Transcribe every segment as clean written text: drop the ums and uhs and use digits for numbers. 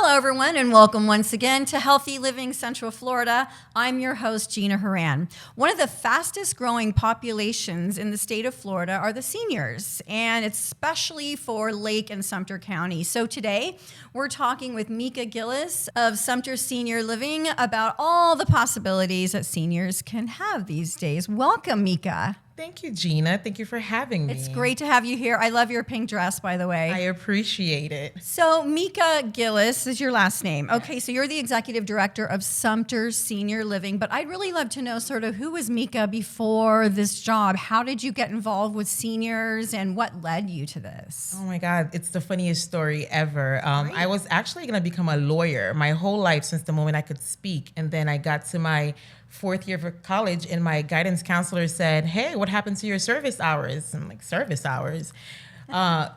Hello, everyone, and welcome once again to Healthy Living Central Florida. I'm your host, Gina Horan. One of the fastest growing populations in the state of Florida are the seniors, and especially for Lake and Sumter County. So today, we're talking with Mica Gilles of Sumter Senior Living about all the possibilities that seniors can have these days. Welcome, Mica. Thank you, Gina. Thank you for having me. It's great to have you here. I love your pink dress, by the way. I appreciate it. So Mica Gilles is your last name. Okay, so you're the executive director of Sumter Senior Living, but I'd really love to know sort of who was Mica before this job? How did you get involved with seniors and what led you to this? Oh my God, it's the funniest story ever. I was actually going to become a lawyer my whole life since the moment I could speak. And then I got to my fourth year of college and my guidance counselor said, "Hey, what happened to your service hours?" I'm like, service hours?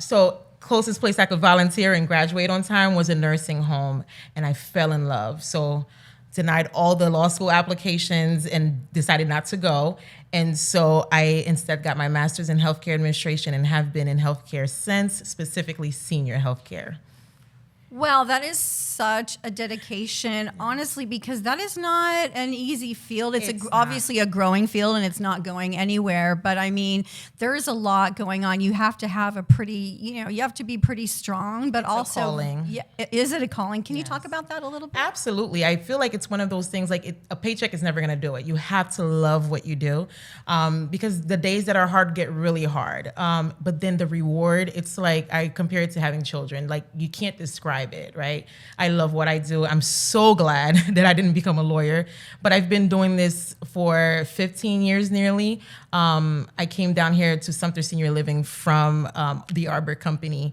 So closest place I could volunteer and graduate on time was a nursing home, and I fell in love. So denied all the law school applications and decided not to go. And so I instead got my master's in healthcare administration and have been in healthcare since, specifically senior healthcare. Well, that is such a dedication, honestly, because that is not an easy field. It's obviously a growing field and it's not going anywhere. But I mean, there's a lot going on. You have to have a pretty, you have to be pretty strong, but it's also, a calling. Yeah, is it a calling? Can Yes. you talk about that a little bit? Absolutely. I feel like it's one of those things, like a paycheck is never going to do it. You have to love what you do because the days that are hard get really hard. But then the reward, it's like, I compare it to having children. Like you can't describe it, right? I love what I do. I'm so glad that I didn't become a lawyer, but I've been doing this for 15 years nearly. I came down here to Sumter Senior Living from the Arbor Company.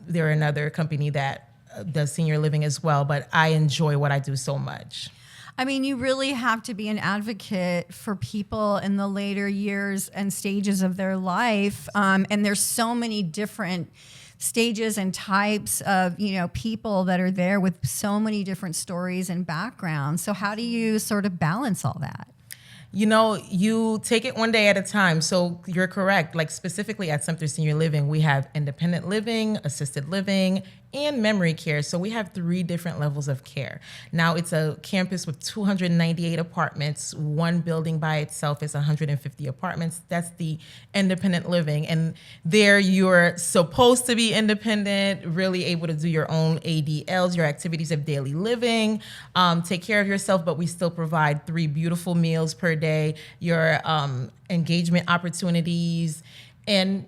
They're another company that does senior living as well, but I enjoy what I do so much. I mean, you really have to be an advocate for people in the later years and stages of their life. And there's so many different stages and types of, people that are there with so many different stories and backgrounds. So how do you sort of balance all that? You take it one day at a time. So you're correct. Like specifically at Sumter Senior Living, we have independent living, assisted living, and memory care. So we have 3 different levels of care. Now it's a campus with 298 apartments. One building by itself is 150 apartments. That's the independent living. And there you're supposed to be independent, really able to do your own ADLs, your activities of daily living, take care of yourself, but we still provide 3 beautiful meals per day, your engagement opportunities, and,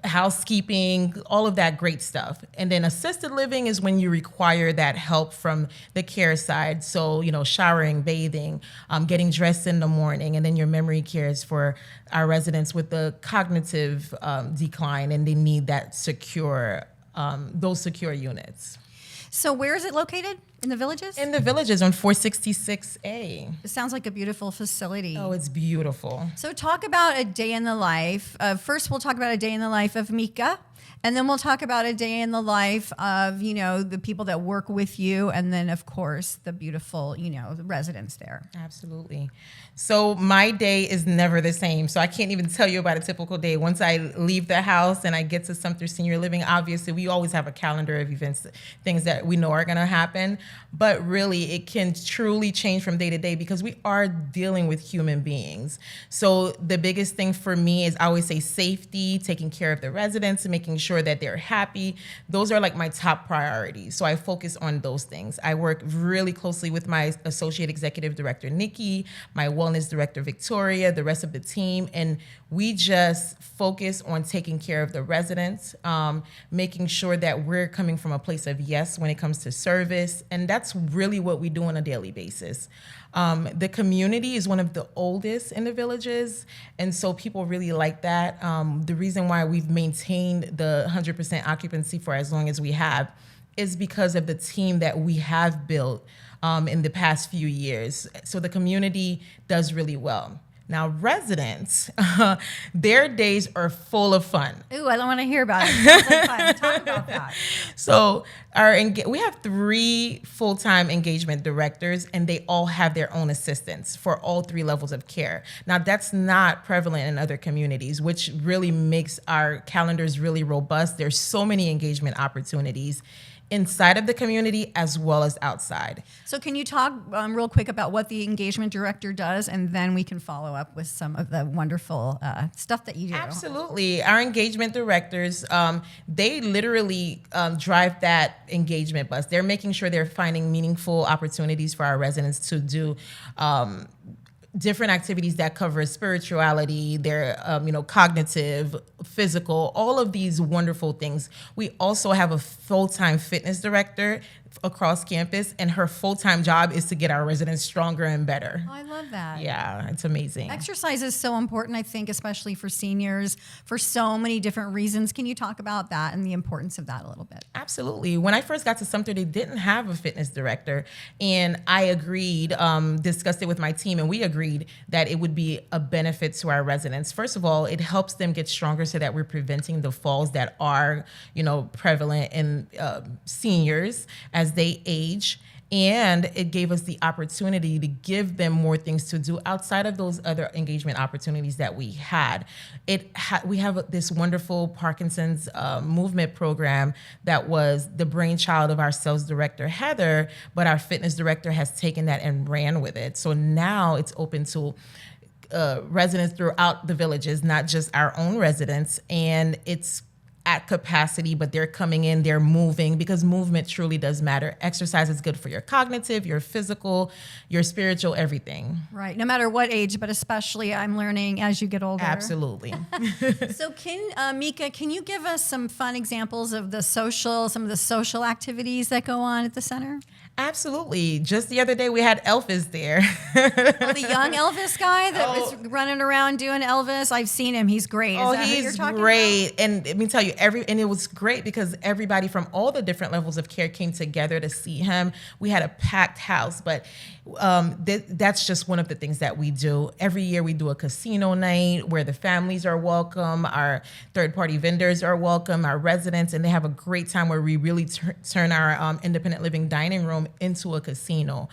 housekeeping, all of that great stuff. And then assisted living is when you require that help from the care side. So, showering, bathing, getting dressed in the morning. And then your memory care is for our residents with the cognitive decline, and they need that those secure units. So where is it located? In the Villages? In the Villages on 466A. It sounds like a beautiful facility. Oh, it's beautiful. So talk about a day in the life. First, we'll talk about a day in the life of Mica, and then we'll talk about a day in the life of, the people that work with you, and then, of course, the beautiful, the residents there. Absolutely. So my day is never the same. So I can't even tell you about a typical day. Once I leave the house and I get to Sumter Senior Living, obviously we always have a calendar of events, things that we know are going to happen. But really, it can truly change from day to day because we are dealing with human beings. So the biggest thing for me is I always say safety, taking care of the residents and making sure that they're happy. Those are like my top priorities. So I focus on those things. I work really closely with my associate executive director, Nikki, my wellness director, Victoria, the rest of the team. And we just focus on taking care of the residents, making sure that we're coming from a place of yes when it comes to service. And that's really what we do on a daily basis. The community is one of the oldest in the Villages, and so people really like that. The reason why we've maintained the 100% occupancy for as long as we have is because of the team that we have built in the past few years. So the community does really well. Now, residents, their days are full of fun. Ooh, I don't want to hear about it. Sounds like fun. Talk about that. So we have 3 full-time engagement directors, and they all have their own assistants for all 3 levels of care. Now, that's not prevalent in other communities, which really makes our calendars really robust. There's so many engagement opportunities. inside of the community as well as outside. So can you talk real quick about what the engagement director does, and then we can follow up with some of the wonderful stuff that you do? Absolutely. Our engagement directors, they literally drive that engagement bus. They're making sure they're finding meaningful opportunities for our residents to do different activities that cover spirituality, their cognitive, physical, all of these wonderful things. We also have a full-time fitness director across campus, and her full-time job is to get our residents stronger and better. Oh, I love that. Yeah, it's amazing. Exercise is so important, I think, especially for seniors, for so many different reasons. Can you talk about that and the importance of that a little bit? Absolutely. When I first got to Sumter, they didn't have a fitness director, and I agreed, discussed it with my team, and we agreed that it would be a benefit to our residents. First of all, it helps them get stronger so that we're preventing the falls that are, prevalent in seniors as they age. And it gave us the opportunity to give them more things to do outside of those other engagement opportunities that we had. We have this wonderful Parkinson's movement program that was the brainchild of our sales director, Heather, but our fitness director has taken that and ran with it. So now it's open to residents throughout the villages, not just our own residents. And it's at capacity, but they're coming in, they're moving, because movement truly does matter. Exercise is good for your cognitive, your physical, your spiritual, everything. Right, no matter what age, but especially I'm learning as you get older. Absolutely. So Mica, can you give us some fun examples of some of the social activities that go on at the center? Absolutely. Just the other day, we had Elvis there. Oh, the young Elvis guy that was running around doing Elvis. I've seen him. He's great. Oh, he's great. And let me tell you, and it was great because everybody from all the different levels of care came together to see him. We had a packed house, but that's just one of the things that we do. Every year we do a casino night where the families are welcome, our third-party vendors are welcome, our residents, and they have a great time where we really turn our independent living dining room into a casino.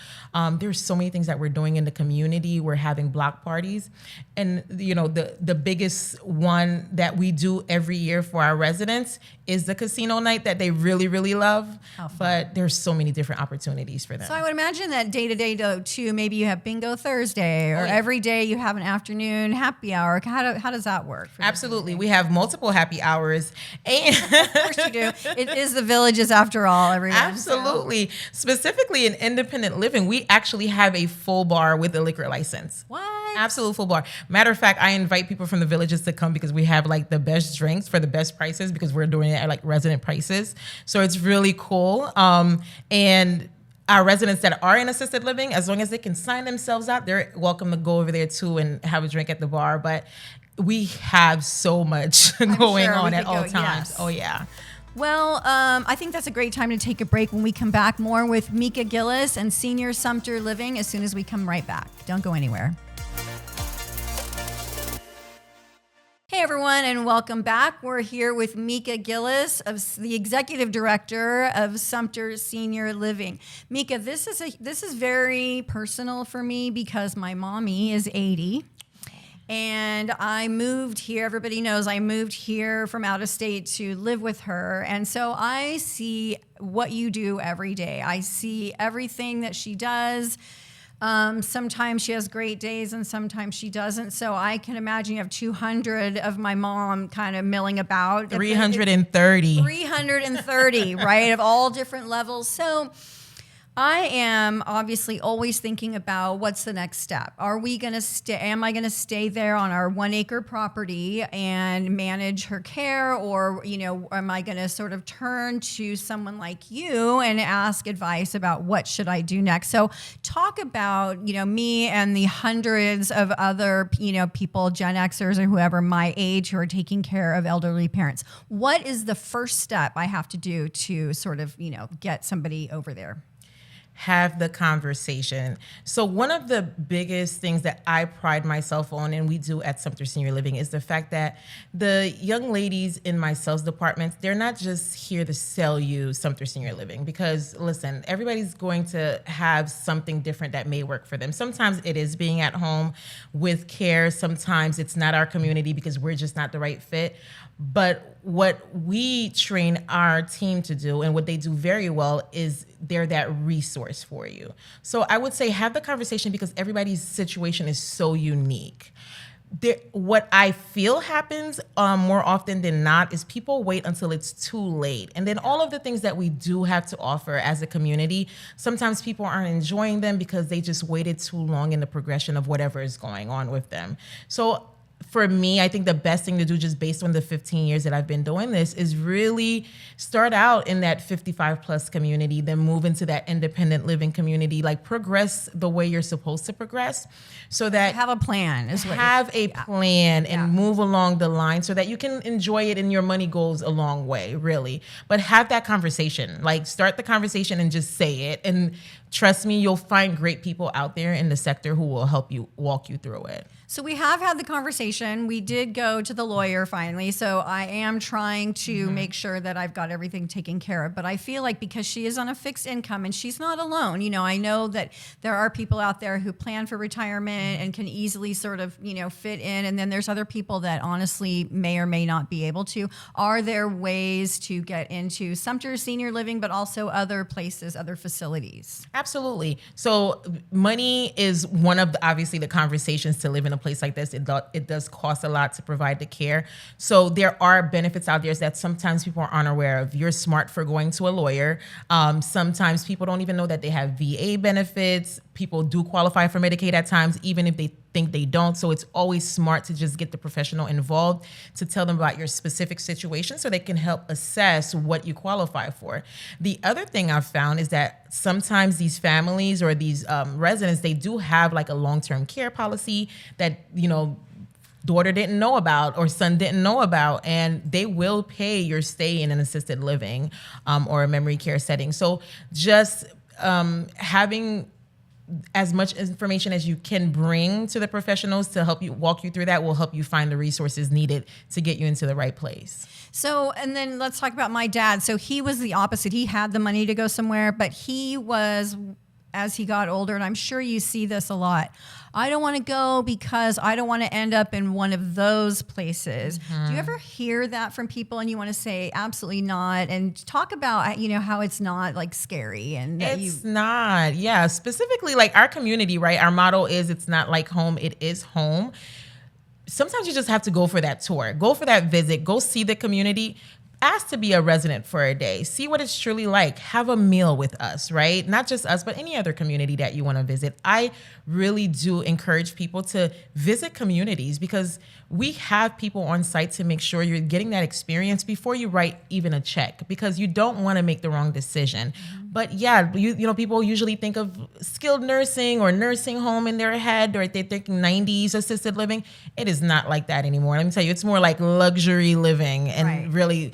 There's so many things that we're doing in the community. We're having block parties. And the biggest one that we do every year for our residents is the casino night that they really, really love. But there's so many different opportunities for them. So I would imagine that day to day too, maybe you have bingo Thursday, or every day you have an afternoon happy hour. How does that work? Absolutely. We have multiple happy hours. And of course you do. It is the villages after all, everyone. Absolutely. So. Specifically in independent living, we actually have a full bar with a liquor license. What? Absolute full bar. Matter of fact, I invite people from the villages to come because we have like the best drinks for the best prices, because we're doing it at like resident prices. So it's really cool. And our residents that are in assisted living, as long as they can sign themselves out, they're welcome to go over there too and have a drink at the bar. But we have so much going on at all times. Yes. Oh, yeah. Well, I think that's a great time to take a break. When we come back, more with Mica Gilles and Senior Sumter Living as soon as we come right back. Don't go anywhere. Hey everyone, and welcome back. We're here with Mica Gilles, the executive director of Sumter Senior Living. Mica, this is very personal for me because my mommy is 80. And I moved here. Everybody knows I moved here from out of state to live with her. And so I see what you do every day. I see everything that she does. Sometimes she has great days and sometimes she doesn't. So I can imagine you have 200 of my mom kind of milling about. 330. 330, right, of all different levels. So I am obviously always thinking about what's the next step. Are we going to stay? Am I going to stay there on our 1 acre property and manage her care, or am I going to sort of turn to someone like you and ask advice about what should I do next? So talk about me and the hundreds of other people, Gen Xers or whoever my age, who are taking care of elderly parents. What is the first step I have to do to sort of get somebody over there? Have the conversation. So one of the biggest things that I pride myself on, and we do at Sumter Senior Living, is the fact that the young ladies in my sales department, they're not just here to sell you Sumter Senior Living, because listen, everybody's going to have something different that may work for them. Sometimes it is being at home with care. Sometimes it's not our community because we're just not the right fit. But what we train our team to do and what they do very well is they're that resource for you. So I would say have the conversation because everybody's situation is so unique. What I feel happens more often than not is people wait until it's too late. And then all of the things that we do have to offer as a community, sometimes people aren't enjoying them because they just waited too long in the progression of whatever is going on with them. So for me, I think the best thing to do, just based on the 15 years that I've been doing this, is really start out in that 55 plus community, then move into that independent living community, like progress the way you're supposed to progress so that Have a plan is what have a plan and Yeah. move along the line so that you can enjoy it and your money goes a long way, really. But have that conversation, like start the conversation and just say it. And trust me, you'll find great people out there in the sector who will help you walk you through it. So we have had the conversation. We did go to the lawyer finally. So I am trying to make sure that I've got everything taken care of. But I feel like because she is on a fixed income and she's not alone, you know, I know that there are people out there who plan for retirement and can easily sort of, you know, fit in. And then there's other people that honestly may or may not be able to. Are there ways to get into Sumter Senior Living, but also other places, other facilities? Absolutely. So money is one of the, obviously the conversations to live in a place like this. It does cost a lot to provide the care. So there are benefits out there that sometimes people aren't aware of. You're smart for going to a lawyer. Sometimes people don't even know that they have VA benefits. People do qualify for Medicaid at times, even if they think they don't. So it's always smart to just get the professional involved to tell them about your specific situation so they can help assess what you qualify for. The other thing I've found is that sometimes these families or these residents, they do have like a long-term care policy that, you know, daughter didn't know about or son didn't know about, and they will pay your stay in an assisted living or a memory care setting. So just having as much information as you can bring to the professionals to help you walk you through that will help you find the resources needed to get you into the right place. So, and then let's talk about my dad. So he was the opposite. He had the money to go somewhere, but he was, as he got older, and I'm sure you see this a lot, I don't want to go because I don't want to end up in one of those places. Do you ever hear that from people and you want to say absolutely not, and talk about, you know, how it's not like scary and that It's not. Yeah. Specifically, like our community, right? Our motto is it's not like home, it is home. Sometimes you just have to go for that tour, go for that visit, go see the community. Ask to be a resident for a day. See what it's truly like. Have a meal with us, right? Not just us, but any other community that you want to visit. I really do encourage people to visit communities because we have people on site to make sure you're getting that experience before you write even a check, because you don't want to make the wrong decision. But yeah, you know, people usually think of skilled nursing or nursing home in their head, or they're thinking 90s assisted living. It is not like that anymore. Let me tell you, it's more like luxury living and really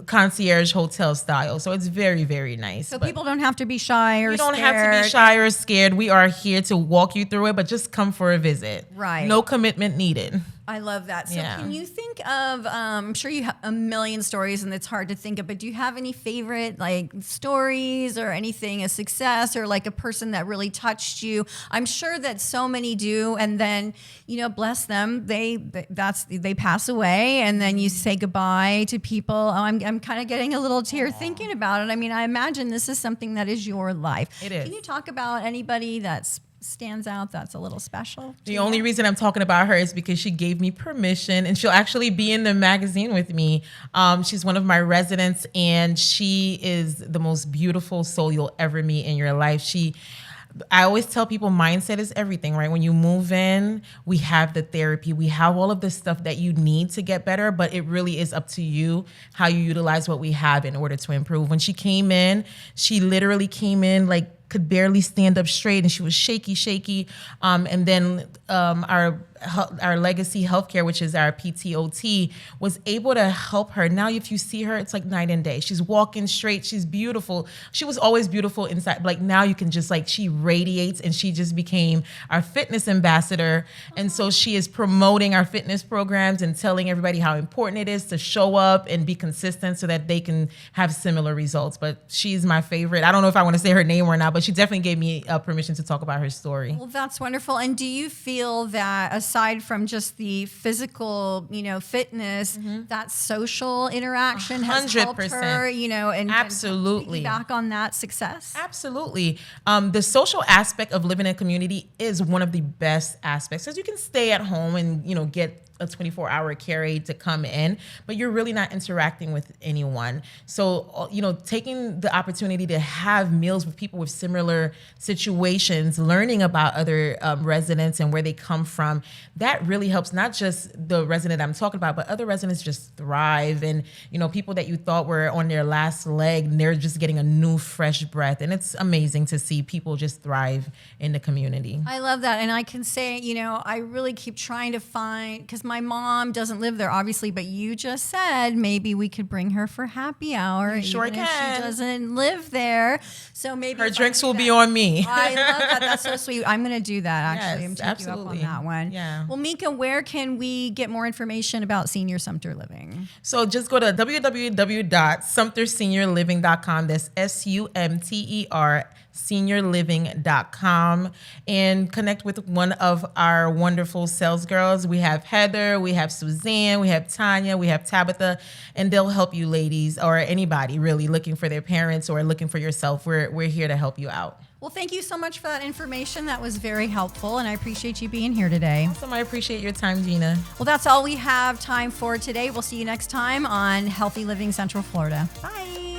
concierge hotel style. So it's very, very nice. So people don't have to be shy or you don't scared. have to be shy or scared. We are here to walk you through it, but just come for a visit. Right. No commitment needed. I love that. So Yeah. can you think of, I'm sure you have a million stories and it's hard to think of, but do you have any favorite like stories or anything, a success or like a person that really touched you? I'm sure that so many do. And then, you know, bless them, they pass away and then you say goodbye to people. Oh, I'm kind of getting a little tear thinking about it. I mean, I imagine this is something that is your life. It is. Can you talk about anybody that's stands out that's a little special? The only reason I'm talking about her is because she gave me permission, and she'll actually be in the magazine with me. She's one of my residents, and she is the most beautiful soul you'll ever meet in your life. I always tell people mindset is everything, right? When you move in, we have the therapy, we have all of the stuff that you need to get better, but it really is up to you how you utilize what we have in order to improve. When she came in, she literally came in like could barely stand up straight, and she was shaky. And then our legacy healthcare, which is our PTOT, was able to help her. Now, if you see her, it's like night and day. She's walking straight. She's beautiful. She was always beautiful inside. Like now you can just like, she radiates, and she just became our fitness ambassador. And so she is promoting our fitness programs and telling everybody how important it is to show up and be consistent so that they can have similar results. But she's my favorite. I don't know if I want to say her name or not, but but she definitely gave me permission to talk about her story. Well, that's wonderful. And do you feel that aside from just the physical, fitness, that social interaction has helped 100%. her, and Absolutely. back on that success? Absolutely. The social aspect of living in a community is one of the best aspects, because you can stay at home and, get a 24-hour care aide to come in, but you're really not interacting with anyone. So, taking the opportunity to have meals with people with similar situations, learning about other residents and where they come from, that really helps not just the resident I'm talking about, but other residents just thrive. And, people that you thought were on their last leg, they're just getting a new, fresh breath. And it's amazing to see people just thrive in the community. I love that. And I can say, I really keep trying to find, because my mom doesn't live there, obviously, but you just said maybe we could bring her for happy hour. Sure even can. If she doesn't live there. So maybe her drinks will be on me. I love that. That's so sweet. I'm going to do that, actually. Yes, I'm taking you up on that one. Yeah. Well, Mica, where can we get more information about Senior Sumter Living? So just go to www.sumterseniorliving.com. That's SUMTER seniorliving.com, and connect with one of our wonderful sales girls. We have Heather, we have Suzanne, we have Tanya, we have Tabitha, and they'll help you ladies, or anybody really looking for their parents or looking for yourself. We're here to help you out. Well, thank you so much for that information. That was very helpful, and I appreciate you being here today. Awesome. I appreciate your time, Gina. Well, that's all we have time for today. We'll see you next time on Healthy Living Central Florida. Bye.